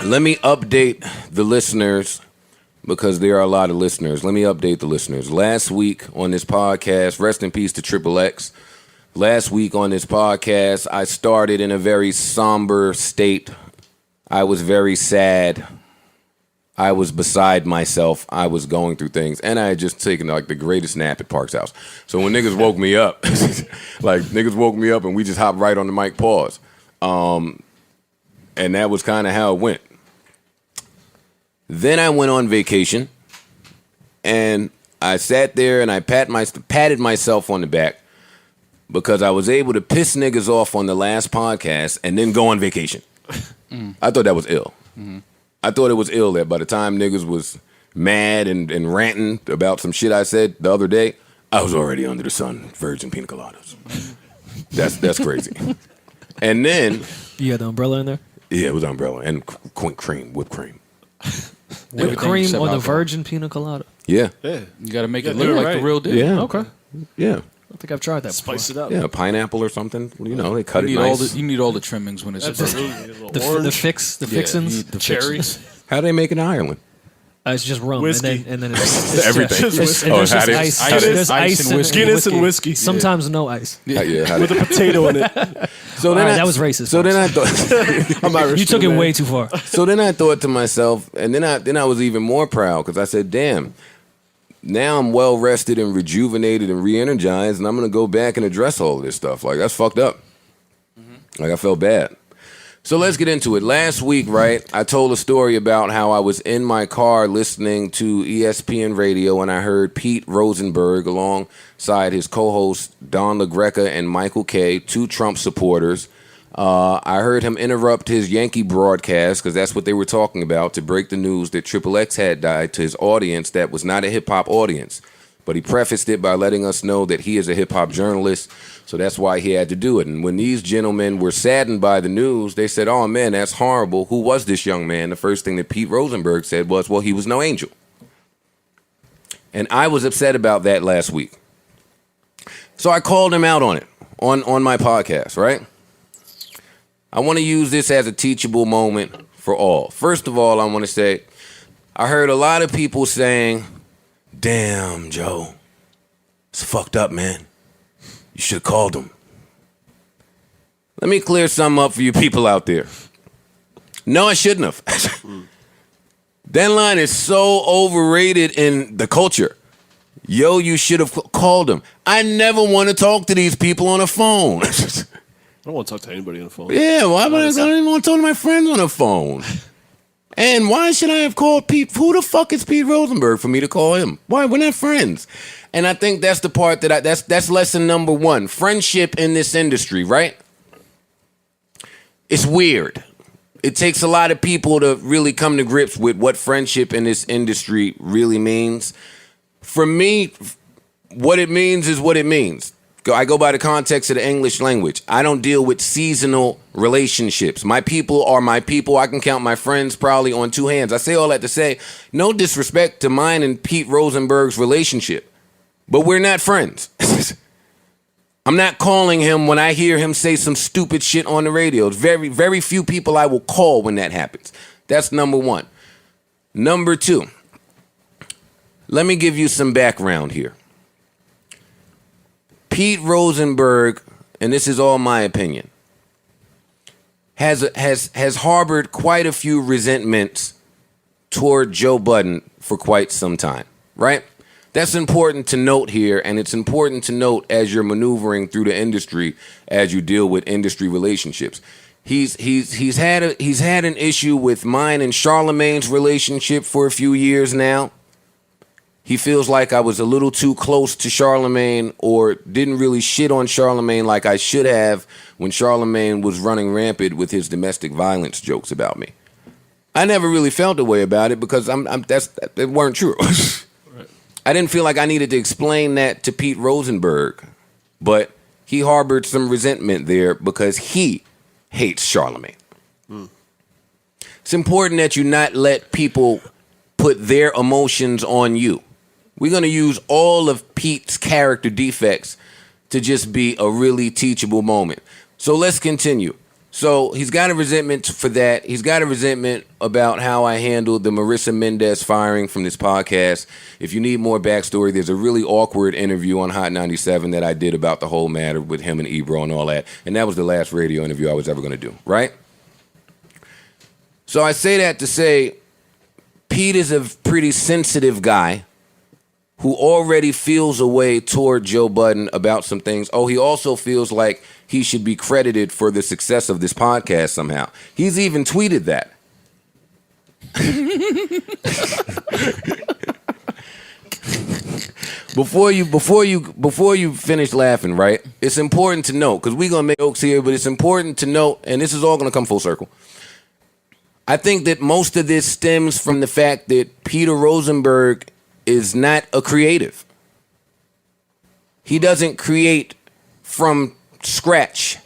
Let me update the listeners because there are a lot of listeners. Let me update the listeners. Last week on this podcast, rest in peace to Triple X. Last week on this podcast, I started in a very somber state. I was very sad. I was beside myself. I was going through things. And I had just taken like the greatest nap at Park's house. So when niggas woke me up, and we just hopped right on the mic pause. And that was kind of how it went. Then I went on vacation. And I sat there and I patted myself on the back because I was able to piss niggas off on the last podcast and then go on vacation. I thought that was ill. Mm-hmm. I thought it was ill that by the time niggas was mad and ranting about some shit I said the other day, I was already under the sun, virgin pina coladas. That's crazy. And then... You had the umbrella in there? Yeah, it was umbrella and whipped cream. Whipped cream on the virgin pina colada? Yeah. You got to make it look like the real deal. Yeah. Okay. Yeah. I think I've tried that before. Spice it up. Yeah, pineapple or something. You know, they cut it nice. You need all the trimmings when it's the fixins. The cherries. How do they make it in Ireland? It's just rum. Whiskey. And then it's everything. There's just ice. There's ice and Guinness and whiskey. Sometimes no ice. With a potato in it. So then that was racist. So then I thought I'm Irish. You took it way too far. So then I thought to myself, and then I was even more proud because I said, damn, now I'm well rested and rejuvenated and re-energized, and I'm going to go back and address all of this stuff. Like, that's fucked up. Mm-hmm. Like, I felt bad. So let's get into it. Last week, right, I told a story about how I was in my car listening to ESPN radio, and I heard Pete Rosenberg alongside his co-hosts Don LaGreca and Michael Kay, two Trump supporters. I heard him interrupt his Yankee broadcast, because that's what they were talking about, to break the news that Triple X had died to his audience that was not a hip-hop audience. But he prefaced it by letting us know that he is a hip-hop journalist, so that's why he had to do it. And when these gentlemen were saddened by the news, they said, oh, man, that's horrible. Who was this young man? The first thing that Pete Rosenberg said was, well, he was no angel. And I was upset about that last week. So I called him out on it, on my podcast, right? I want to use this as a teachable moment for all. First of all, I want to say, I heard a lot of people saying, damn, Joe, it's fucked up, man. You should have called him. Let me clear something up for you people out there. No, I shouldn't have. That line is so overrated in the culture. Yo, you should have called him. I never want to talk to these people on the phone. I don't want to talk to anybody on the phone. Yeah, why would I don't even want to talk to my friends on the phone? And why should I have called Pete? Who the fuck is Pete Rosenberg for me to call him? Why? We're not friends. And I think that's the part that's lesson number one. Friendship in this industry, right? It's weird. It takes a lot of people to really come to grips with what friendship in this industry really means. For me, what it means is what it means. I go by the context of the English language. I don't deal with seasonal relationships. My people are my people. I can count my friends probably on two hands. I say all that to say, no disrespect to mine and Pete Rosenberg's relationship, but we're not friends. I'm not calling him when I hear him say some stupid shit on the radio. It's very, very few people I will call when that happens. That's number one. Number two, let me give you some background here. Pete Rosenberg, and this is all my opinion, has harbored quite a few resentments toward Joe Budden for quite some time, right? That's important to note here, and it's important to note as you're maneuvering through the industry, as you deal with industry relationships. He's had an issue with mine and Charlemagne's relationship for a few years now. He feels like I was a little too close to Charlemagne or didn't really shit on Charlemagne like I should have when Charlemagne was running rampant with his domestic violence jokes about me. I never really felt a way about it because it weren't true. Right. I didn't feel like I needed to explain that to Pete Rosenberg, but he harbored some resentment there because he hates Charlemagne. It's important that you not let people put their emotions on you. We're going to use all of Pete's character defects to just be a really teachable moment. So let's continue. So he's got a resentment for that. He's got a resentment about how I handled the Marissa Mendez firing from this podcast. If you need more backstory, there's a really awkward interview on Hot 97 that I did about the whole matter with him and Ebro and all that. And that was the last radio interview I was ever going to do, right? So I say that to say Pete is a pretty sensitive guy who already feels a way toward Joe Budden about some things. Oh, he also feels like he should be credited for the success of this podcast somehow. He's even tweeted that. Before you finish laughing, right? It's important to note, because we're gonna make jokes here, but it's important to note, and this is all gonna come full circle. I think that most of this stems from the fact that Peter Rosenberg is not a creative. He doesn't create from scratch.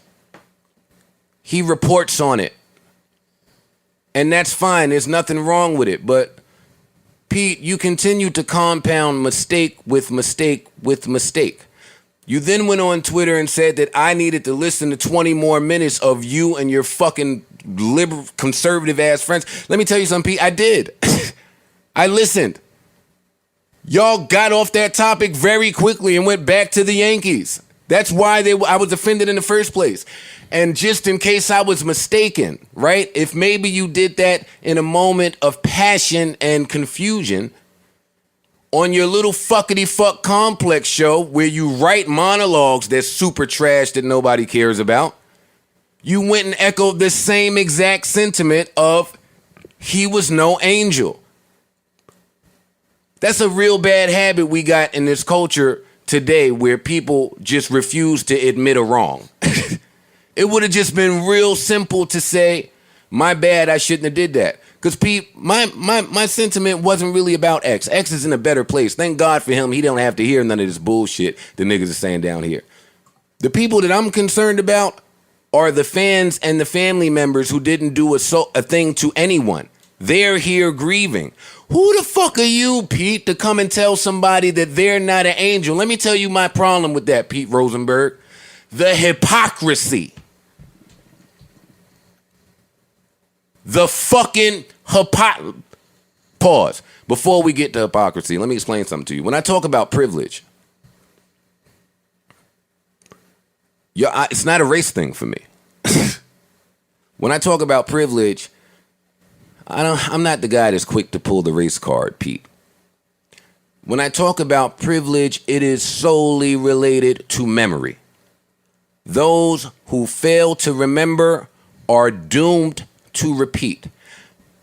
He reports on it. And that's fine. There's nothing wrong with it. But Pete, you continue to compound mistake with mistake with mistake. You then went on Twitter and said that I needed to listen to 20 more minutes of you and your fucking liberal, conservative ass friends. Let me tell you something, Pete. I did. I listened. Y'all got off that topic very quickly and went back to the Yankees. That's why I was offended in the first place. And just in case I was mistaken, right? If maybe you did that in a moment of passion and confusion on your little fuckity fuck complex show where you write monologues that's super trash that nobody cares about, you went and echoed the same exact sentiment of he was no angel. That's a real bad habit we got in this culture today where people just refuse to admit a wrong. It would have just been real simple to say, my bad, I shouldn't have did that. Because Pete, my sentiment wasn't really about X. X is in a better place. Thank God for him. He don't have to hear none of this bullshit the niggas are saying down here. The people that I'm concerned about are the fans and the family members who didn't do a thing to anyone. They're here grieving. Who the fuck are you, Pete, to come and tell somebody that they're not an angel? Let me tell you my problem with that, Pete Rosenberg. The hypocrisy. The fucking Pause. Before we get to hypocrisy, let me explain something to you. When I talk about privilege, it's not a race thing for me. When I talk about privilege, I'm not the guy that's quick to pull the race card, Pete. When I talk about privilege, it is solely related to memory. Those who fail to remember are doomed to repeat.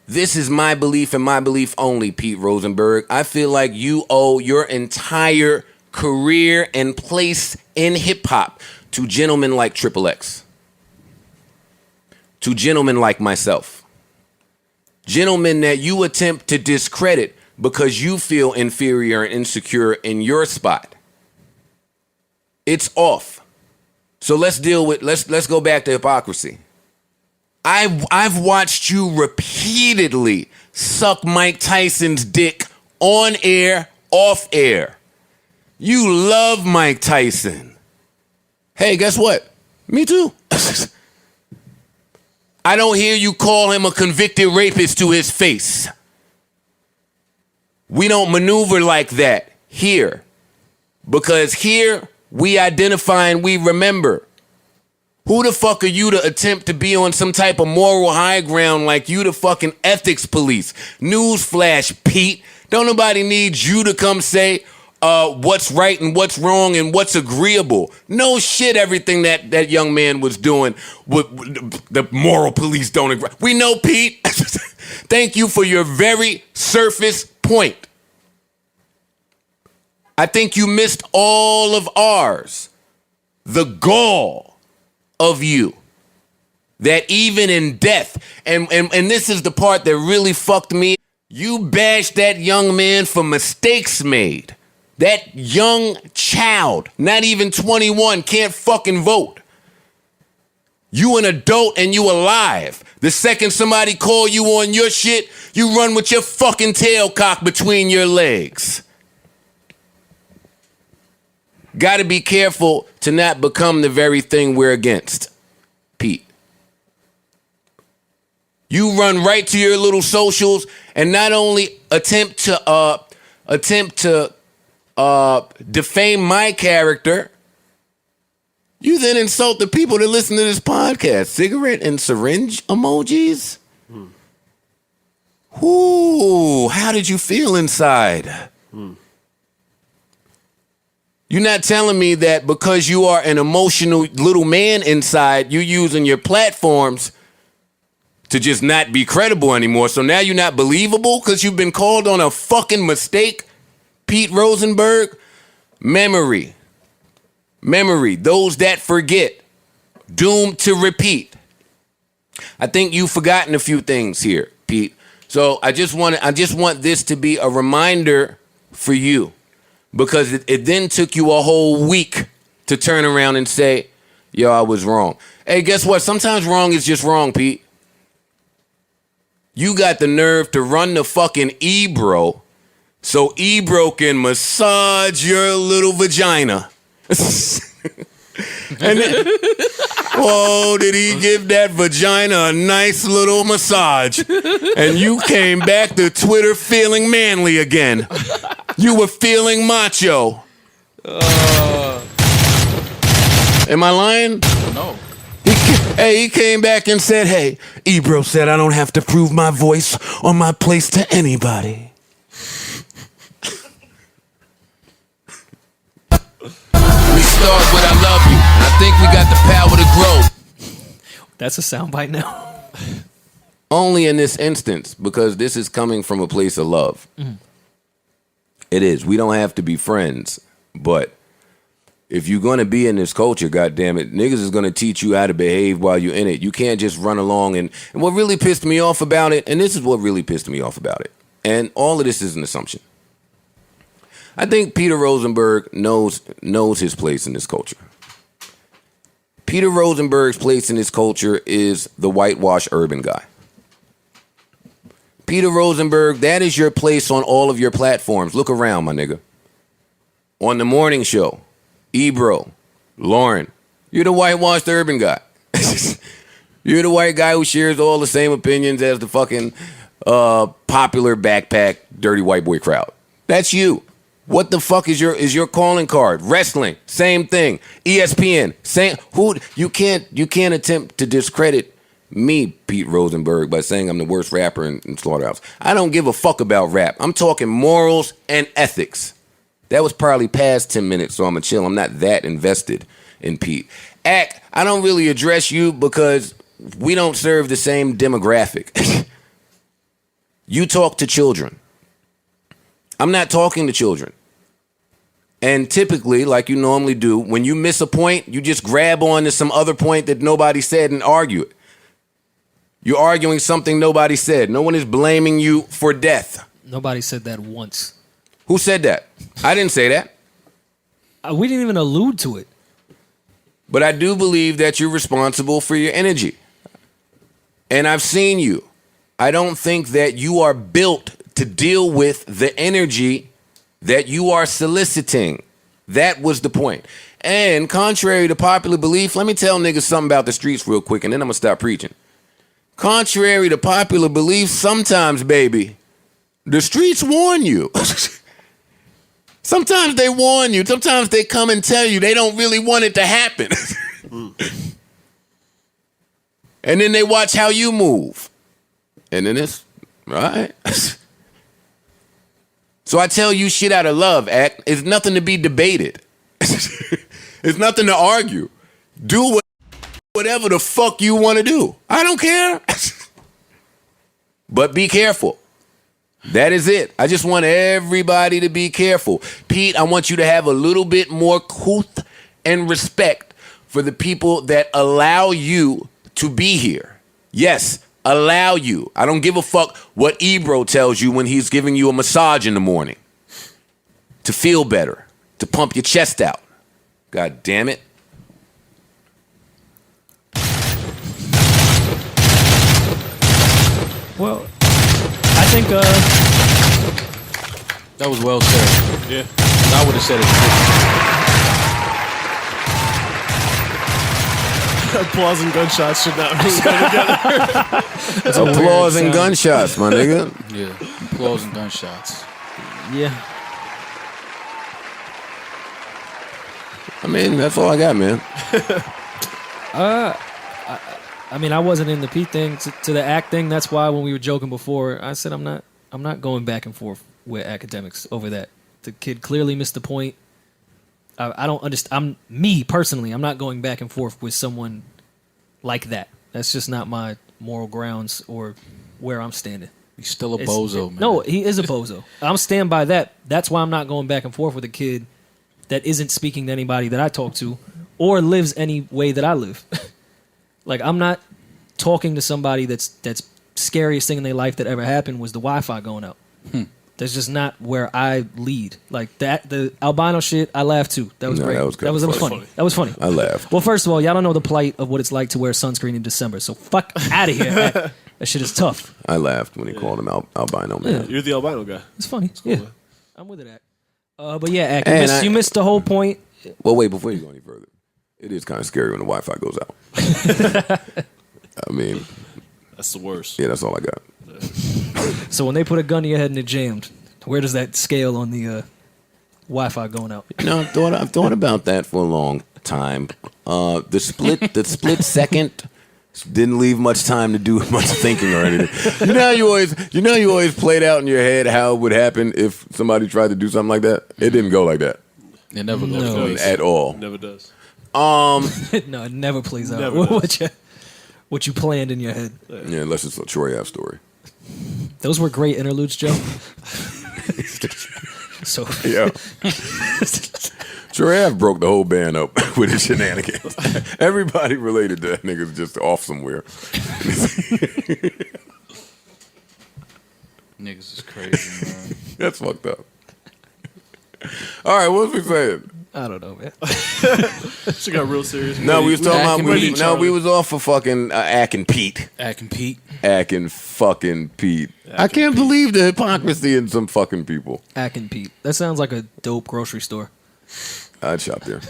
This is my belief and my belief only, Pete Rosenberg. I feel like you owe your entire career and place in hip-hop to gentlemen like Triple X. To gentlemen like myself. Gentlemen that you attempt to discredit because you feel inferior and insecure in your spot. It's off. So let's go back to hypocrisy. I've watched you repeatedly suck Mike Tyson's dick on air, off air. You love Mike Tyson. Hey, guess what? Me too. I don't hear you call him a convicted rapist to his face. We don't maneuver like that here. Because here, we identify and we remember. Who the fuck are you to attempt to be on some type of moral high ground like you the fucking ethics police? Newsflash, Pete. Don't nobody need you to come say what's right and what's wrong and what's agreeable. No shit, everything that young man was doing, the moral police don't agree. We know, Pete. Thank you for your very surface point. I think you missed all of ours. The gall of you. That even in death, and this is the part that really fucked me, you bashed that young man for mistakes made. That young child, not even 21, can't fucking vote. You an adult and you alive. The second somebody call you on your shit, you run with your fucking tail cocked between your legs. Gotta be careful to not become the very thing we're against, Pete. You run right to your little socials and not only attempt to defame my character, you then insult the people that listen to this podcast. Cigarette and syringe emojis? Ooh, how did you feel inside? You're not telling me that because you are an emotional little man inside, you're using your platforms to just not be credible anymore. So now you're not believable because you've been called on a fucking mistake, Pete Rosenberg. Memory. Those that forget, doomed to repeat. I think you've forgotten a few things here, Pete. So I just want this to be a reminder for you, because it then took you a whole week to turn around and say, yo, I was wrong. Hey, guess what? Sometimes wrong is just wrong, Pete. You got the nerve to run the fucking Ebro so Ebro can massage your little vagina. And then, whoa, did he give that vagina a nice little massage? And you came back to Twitter feeling manly again. You were feeling macho. Am I lying? No. He came back and said, hey, Ebro said I don't have to prove my voice or my place to anybody. We start with I love you. I think we got the power to grow. That's a soundbite now. Only in this instance, because this is coming from a place of love. It is. We don't have to be friends, but if you're going to be in this culture, goddammit, niggas is going to teach you how to behave while you're in it. You can't just run along. And what really pissed me off about it, and this is what really pissed me off about it, and all of this is an assumption. I think Peter Rosenberg knows his place in this culture. Peter Rosenberg's place in this culture is the whitewash urban guy. Peter Rosenberg, that is your place on all of your platforms. Look around, my nigga. On the morning show, Ebro, Lauren, you're the whitewashed urban guy. You're the white guy who shares all the same opinions as the fucking popular backpack, dirty white boy crowd. That's you. What the fuck is your calling card? Wrestling, same thing. ESPN, same. You can't attempt to discredit me, Pete Rosenberg, by saying I'm the worst rapper in Slaughterhouse. I don't give a fuck about rap. I'm talking morals and ethics. That was probably past 10 minutes, so I'm going to chill. I'm not that invested in Pete. I don't really address you because we don't serve the same demographic. You talk to children. I'm not talking to children. And typically, like you normally do, when you miss a point, you just grab on to some other point that nobody said and argue it. You're arguing something nobody said. No one is blaming you for death. Nobody said that once. Who said that? I didn't say that. We didn't even allude to it. But I do believe that you're responsible for your energy. And I've seen you. I don't think that you are built to deal with the energy that you are soliciting. That was the point. And contrary to popular belief, let me tell niggas something about the streets real quick, and then I'm going to stop preaching. Contrary to popular belief, sometimes, baby, the streets warn you. Sometimes they warn you. Sometimes they come and tell you they don't really want it to happen. And then they watch how you move. And then it's, all right. So I tell you shit out of love, Act. It's nothing to be debated. It's nothing to argue. Do whatever the fuck you want to do. I don't care. But be careful. That is it. I just want everybody to be careful. Pete, I want you to have a little bit more couth and respect for the people that allow you to be here. Yes, allow you. I don't give a fuck what Ebro tells you when he's giving you a massage in the morning. To feel better. To pump your chest out. God damn it. Well, I think that was well said. Yeah. I would have said it. Applause and gunshots should not really go together. Applause and gunshots, my nigga. Yeah, applause and gunshots. Yeah. I mean, that's all I got, man. I mean, I wasn't in the Pete thing to the act thing. That's why when we were joking before, I said I'm not going back and forth with academics over that. The kid clearly missed the point. I don't understand. Me personally, I'm not going back and forth with someone like that. That's just not my moral grounds or where I'm standing. He's still a bozo, man. No, he is a bozo. I'm stand by that. That's why I'm not going back and forth with a kid that isn't speaking to anybody that I talk to or lives any way that I live. Like, I'm not talking to somebody that's scariest thing in their life that ever happened was the Wi-Fi going out. That's just not where I lead. Like that, the albino shit, I laughed too. That was great. That was funny. That was funny. I laughed. Well, first of all, y'all don't know the plight of what it's like to wear sunscreen in December. So fuck out of here. That shit is tough. I laughed when he called him albino, man. You're the albino guy. It's funny. Cool, yeah, man. I'm with it, Ack. But yeah, Ack, you missed the whole point. Well, wait, before you go any further, it is kind of scary when the Wi-Fi goes out. I mean, that's the worst. Yeah, that's all I got. So when they put a gun to your head and it jammed, where does that scale on the Wi-Fi going out? You know, I've thought about that for a long time. The split second didn't leave much time to do much thinking or anything. You know, you always played out in your head how it would happen if somebody tried to do something like that. It didn't go like that. It never goes at all. Never does. No, it never plays out. Never does. What you planned in your head. Yeah, unless it's a Troy Ave story. Those were great interludes, Joe. So yeah. Troy Ave broke the whole band up with his shenanigans. Everybody related to that nigga's just off somewhere. Niggas is crazy, man. That's fucked up. All right, what was we saying? I don't know, man. She got real serious. No, we was talking about we Charlie. was off for fucking Ack and Pete. Ack and Pete. Ack and fucking Pete. I can't believe the hypocrisy in some fucking people. Ack and Pete. That sounds like a dope grocery store. I'd shop there.